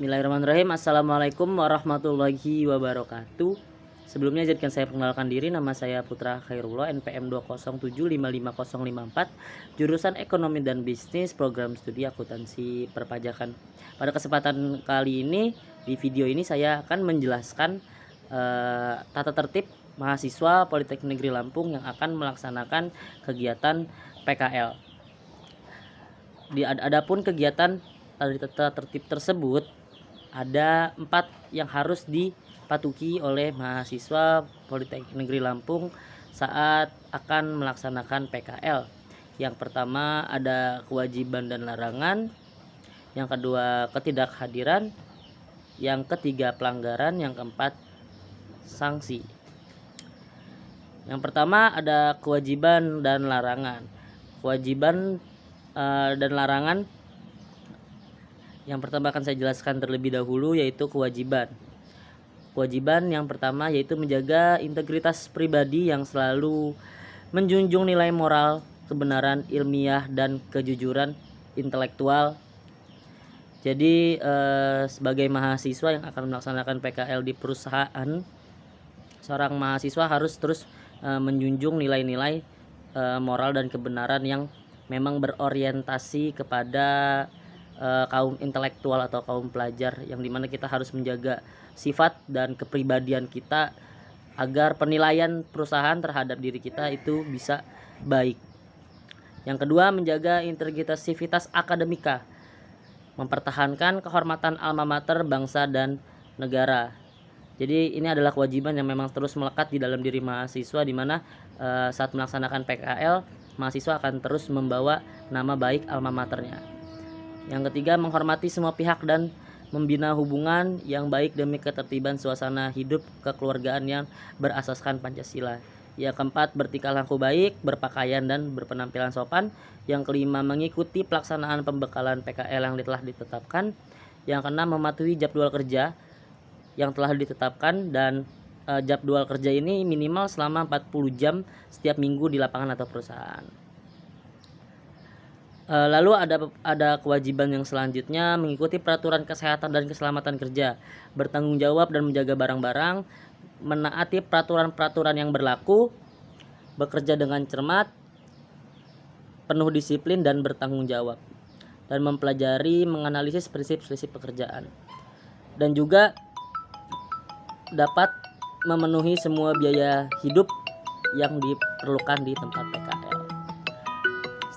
Bismillahirrahmanirrahim. Assalamualaikum warahmatullahi wabarakatuh. Sebelumnya izinkan saya perkenalkan diri. Nama saya Putra Khairullah, NPM 207555054, jurusan Ekonomi dan Bisnis, program studi akuntansi perpajakan. Pada kesempatan kali ini, di video ini saya akan menjelaskan tata tertib mahasiswa Politeknik Negeri Lampung yang akan melaksanakan kegiatan PKL. Adapun kegiatan tata tertib tersebut ada 4 yang harus dipatuhi oleh mahasiswa Politeknik Negeri Lampung saat akan melaksanakan PKL. Yang pertama ada kewajiban dan larangan, yang kedua ketidakhadiran, yang ketiga pelanggaran, yang keempat sanksi. Yang pertama ada kewajiban dan larangan. Kewajiban dan larangan yang pertama akan saya jelaskan terlebih dahulu, yaitu kewajiban. Kewajiban yang pertama yaitu menjaga integritas pribadi yang selalu menjunjung nilai moral, kebenaran ilmiah, dan kejujuran intelektual. Jadi sebagai mahasiswa yang akan melaksanakan PKL di perusahaan, seorang mahasiswa harus terus menjunjung nilai-nilai moral dan kebenaran yang memang berorientasi kepada kaum intelektual atau kaum pelajar, yang dimana kita harus menjaga sifat dan kepribadian kita agar penilaian perusahaan terhadap diri kita itu bisa baik. Yang kedua, menjaga integritas akademika, mempertahankan kehormatan alma mater, bangsa, dan negara. Jadi ini adalah kewajiban yang memang terus melekat di dalam diri mahasiswa, di mana saat melaksanakan PKL, mahasiswa akan terus membawa nama baik alma maternya. Yang ketiga, menghormati semua pihak dan membina hubungan yang baik demi ketertiban suasana hidup kekeluargaan yang berasaskan Pancasila. Yang keempat, bertingkah laku baik, berpakaian dan berpenampilan sopan. Yang kelima, mengikuti pelaksanaan pembekalan PKL yang telah ditetapkan. Yang keenam, mematuhi jadwal kerja yang telah ditetapkan, dan jadwal kerja ini minimal selama 40 jam setiap minggu di lapangan atau perusahaan. Lalu ada kewajiban yang selanjutnya, mengikuti peraturan kesehatan dan keselamatan kerja, bertanggung jawab dan menjaga barang-barang, menaati peraturan-peraturan yang berlaku, bekerja dengan cermat, penuh disiplin dan bertanggung jawab, dan mempelajari menganalisis prinsip-prinsip pekerjaan, dan juga dapat memenuhi semua biaya hidup yang diperlukan di tempat PKL.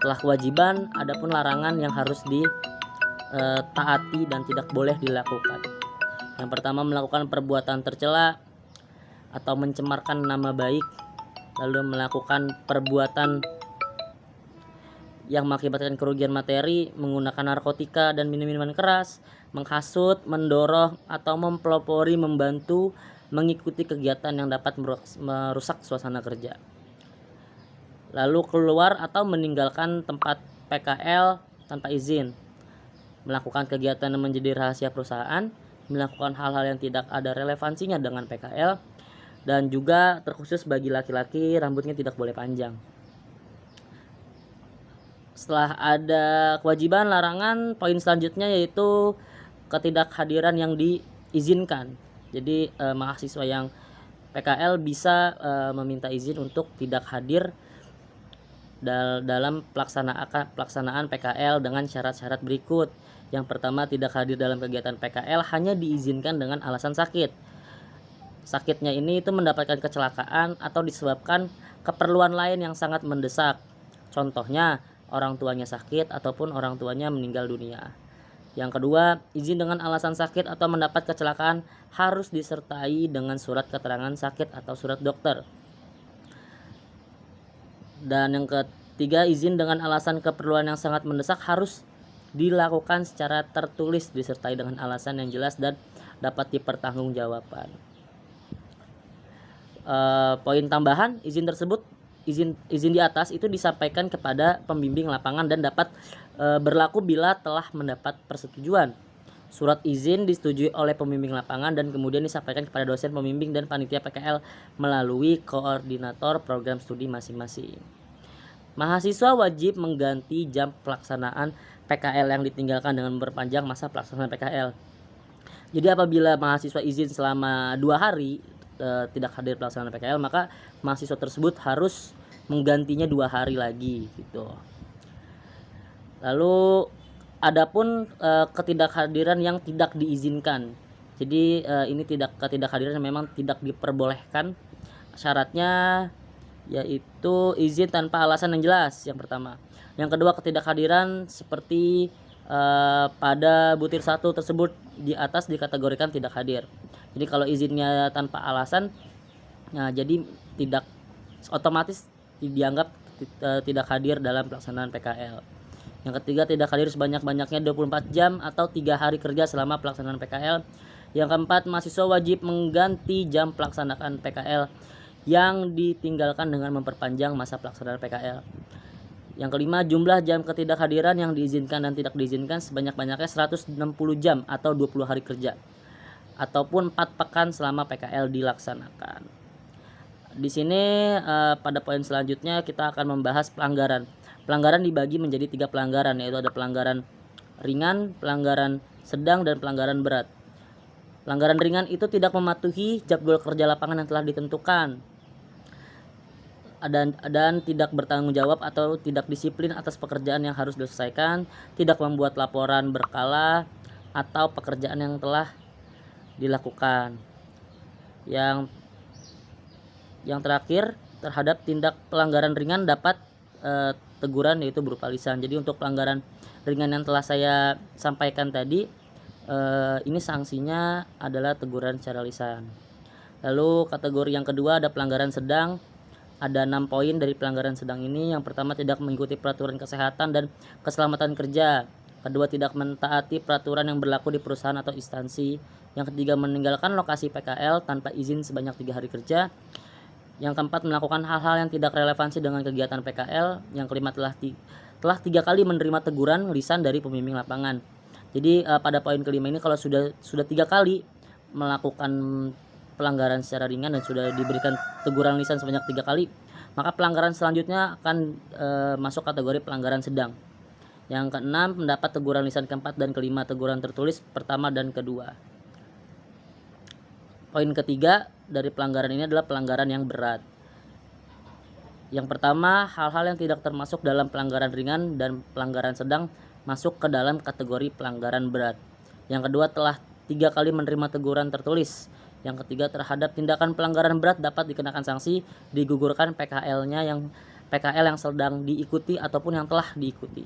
Setelah kewajiban, adapun larangan yang harus ditaati dan tidak boleh dilakukan. Yang pertama, melakukan perbuatan tercela atau mencemarkan nama baik, lalu melakukan perbuatan yang mengakibatkan kerugian materi, menggunakan narkotika dan minuman keras, menghasut, mendorong atau mempelopori, membantu, mengikuti kegiatan yang dapat merusak suasana kerja. Lalu keluar atau meninggalkan tempat PKL tanpa izin, melakukan kegiatan yang menjadi rahasia perusahaan, melakukan hal-hal yang tidak ada relevansinya dengan PKL, dan juga terkhusus bagi laki-laki, rambutnya tidak boleh panjang. Setelah ada kewajiban, larangan, poin selanjutnya yaitu ketidakhadiran yang diizinkan. Jadi mahasiswa yang PKL bisa meminta izin untuk tidak hadir dalam pelaksanaan PKL dengan syarat-syarat berikut. Yang pertama, tidak hadir dalam kegiatan PKL hanya diizinkan dengan alasan sakit. Sakitnya ini itu mendapatkan kecelakaan atau disebabkan keperluan lain yang sangat mendesak. Contohnya, orang tuanya sakit ataupun orang tuanya meninggal dunia. Yang kedua, izin dengan alasan sakit atau mendapat kecelakaan harus disertai dengan surat keterangan sakit atau surat dokter. Dan yang ketiga, izin dengan alasan keperluan yang sangat mendesak harus dilakukan secara tertulis disertai dengan alasan yang jelas dan dapat dipertanggungjawabkan. Poin tambahan, izin tersebut, izin di atas itu disampaikan kepada pembimbing lapangan dan dapat berlaku bila telah mendapat persetujuan. Surat izin disetujui oleh pembimbing lapangan dan kemudian disampaikan kepada dosen pembimbing dan panitia PKL melalui koordinator program studi masing-masing. Mahasiswa wajib mengganti jam pelaksanaan PKL yang ditinggalkan dengan memperpanjang masa pelaksanaan PKL. Jadi apabila mahasiswa izin selama 2 hari tidak hadir pelaksanaan PKL, maka mahasiswa tersebut harus menggantinya 2 hari lagi gitu. Lalu adapun ketidakhadiran yang tidak diizinkan. Jadi ini ketidakhadiran yang memang tidak diperbolehkan. Syaratnya yaitu izin tanpa alasan yang jelas, yang pertama. Yang kedua, ketidakhadiran seperti pada butir 1 tersebut di atas dikategorikan tidak hadir. Jadi kalau izinnya tanpa alasan, nah jadi tidak otomatis dianggap tidak hadir dalam pelaksanaan PKL. Yang ketiga, tidak hadir sebanyak-banyaknya 24 jam atau 3 hari kerja selama pelaksanaan PKL. Yang keempat, mahasiswa wajib mengganti jam pelaksanaan PKL yang ditinggalkan dengan memperpanjang masa pelaksanaan PKL. Yang kelima, jumlah jam ketidakhadiran yang diizinkan dan tidak diizinkan sebanyak-banyaknya 160 jam atau 20 hari kerja ataupun 4 pekan selama PKL dilaksanakan. Di sini pada poin selanjutnya kita akan membahas pelanggaran. Pelanggaran dibagi menjadi 3 pelanggaran, yaitu ada pelanggaran ringan, pelanggaran sedang, dan pelanggaran berat. Pelanggaran ringan itu tidak mematuhi jadwal kerja lapangan yang telah ditentukan dan tidak bertanggung jawab atau tidak disiplin atas pekerjaan yang harus diselesaikan, tidak membuat laporan berkala atau pekerjaan yang telah dilakukan. Yang terakhir, terhadap tindak pelanggaran ringan dapat teguran, yaitu berupa lisan. Jadi untuk pelanggaran ringan yang telah saya sampaikan tadi, ini sanksinya adalah teguran secara lisan. Lalu kategori yang kedua ada pelanggaran sedang. Ada 6 poin dari pelanggaran sedang ini. Yang pertama, tidak mengikuti peraturan kesehatan dan keselamatan kerja. Kedua, tidak mentaati peraturan yang berlaku di perusahaan atau instansi. Yang ketiga, meninggalkan lokasi PKL tanpa izin sebanyak 3 hari kerja. Yang keempat, melakukan hal-hal yang tidak relevansi dengan kegiatan PKL. Yang kelima, telah 3 kali menerima teguran lisan dari pembimbing lapangan. Jadi pada poin kelima ini, kalau sudah 3 kali melakukan pelanggaran secara ringan dan sudah diberikan teguran lisan sebanyak 3 kali, maka pelanggaran selanjutnya akan masuk kategori pelanggaran sedang. Yang keenam, mendapat teguran lisan keempat dan kelima, teguran tertulis pertama dan kedua. Poin ketiga dari pelanggaran ini adalah pelanggaran yang berat. Yang pertama, hal-hal yang tidak termasuk dalam pelanggaran ringan dan pelanggaran sedang masuk ke dalam kategori pelanggaran berat. Yang kedua, telah 3 kali menerima teguran tertulis. Yang ketiga, terhadap tindakan pelanggaran berat dapat dikenakan sanksi, digugurkan PKL yang sedang diikuti ataupun yang telah diikuti.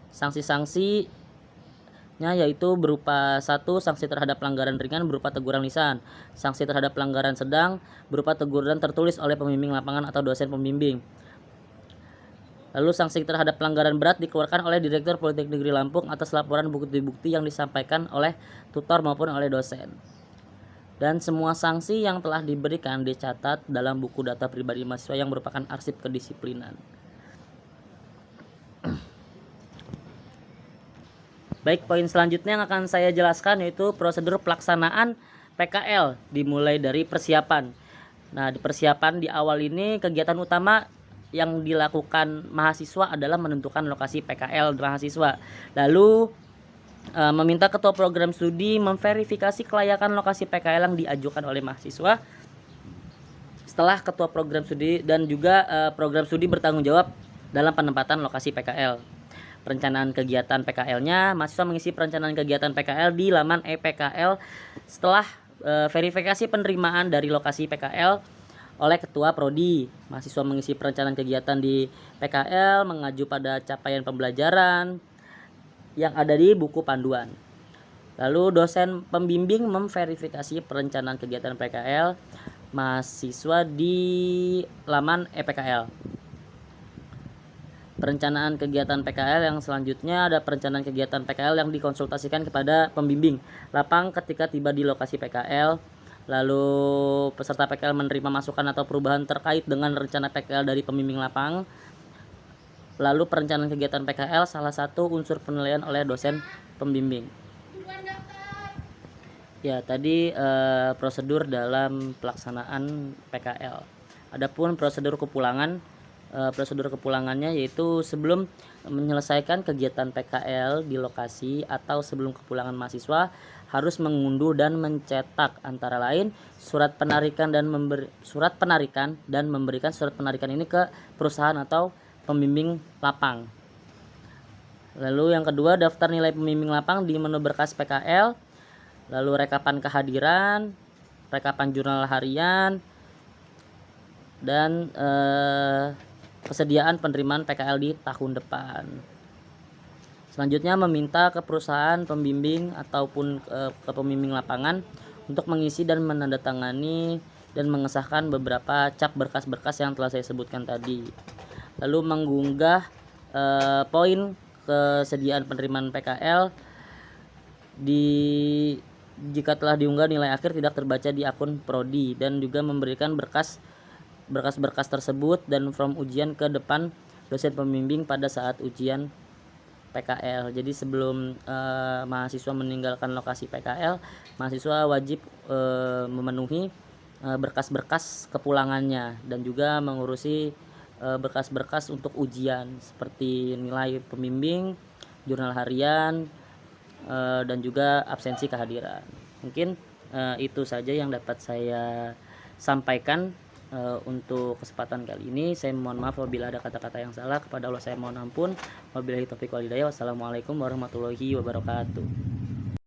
Sanksi-sanksinya yaitu berupa 1. Sanksi terhadap pelanggaran ringan berupa teguran lisan. Sanksi terhadap pelanggaran sedang berupa teguran tertulis oleh pembimbing lapangan atau dosen pembimbing. Lalu sanksi terhadap pelanggaran berat dikeluarkan oleh Direktur Politeknik Negeri Lampung atas laporan bukti-bukti yang disampaikan oleh tutor maupun oleh dosen. Dan semua sanksi yang telah diberikan dicatat dalam buku data pribadi mahasiswa yang merupakan arsip kedisiplinan. Baik, poin selanjutnya yang akan saya jelaskan yaitu prosedur pelaksanaan PKL dimulai dari persiapan. Nah, di persiapan di awal ini kegiatan utama yang dilakukan mahasiswa adalah menentukan lokasi PKL mahasiswa. Lalu meminta ketua program studi memverifikasi kelayakan lokasi PKL yang diajukan oleh mahasiswa. Setelah ketua program studi dan juga program studi bertanggung jawab dalam penempatan lokasi PKL. Perencanaan kegiatan PKL-nya, mahasiswa mengisi perencanaan kegiatan PKL di laman e-PKL setelah verifikasi penerimaan dari lokasi PKL oleh ketua prodi. Mahasiswa mengisi perencanaan kegiatan di PKL, mengacu pada capaian pembelajaran yang ada di buku panduan. Lalu dosen pembimbing memverifikasi perencanaan kegiatan PKL mahasiswa di laman e-PKL. Perencanaan kegiatan PKL yang selanjutnya ada perencanaan kegiatan PKL yang dikonsultasikan kepada pembimbing lapang ketika tiba di lokasi PKL. Lalu peserta PKL menerima masukan atau perubahan terkait dengan rencana PKL dari pembimbing lapang. Lalu perencanaan kegiatan PKL salah satu unsur penilaian oleh dosen pembimbing. Ya, tadi prosedur dalam pelaksanaan PKL. Adapun prosedur kepulangan prosedur kepulangannya yaitu sebelum menyelesaikan kegiatan PKL di lokasi atau sebelum kepulangan mahasiswa harus mengunduh dan mencetak antara lain surat penarikan dan memberikan surat penarikan ini ke perusahaan atau pembimbing lapang. Lalu yang kedua, daftar nilai pembimbing lapang di menu berkas PKL, lalu rekapan kehadiran, rekapan jurnal harian, dan kesediaan penerimaan PKL di tahun depan. Selanjutnya meminta ke perusahaan pembimbing ataupun ke pembimbing lapangan untuk mengisi dan menandatangani dan mengesahkan beberapa cap berkas-berkas yang telah saya sebutkan tadi. Lalu mengunggah poin kesediaan penerimaan PKL jika telah diunggah nilai akhir tidak terbaca di akun prodi, dan juga memberikan berkas-berkas tersebut dan form ujian ke depan dosen pembimbing pada saat ujian PKL. Jadi sebelum mahasiswa meninggalkan lokasi PKL, mahasiswa wajib memenuhi berkas-berkas kepulangannya dan juga mengurusi berkas-berkas untuk ujian seperti nilai pembimbing, jurnal harian, dan juga absensi kehadiran. Mungkin itu saja yang dapat saya sampaikan untuk kesempatan kali ini. Saya mohon maaf apabila ada kata-kata yang salah. Kepada Allah saya mohon ampun. Wabillahi taufiq wal hidayah. Wassalamualaikum warahmatullahi wabarakatuh.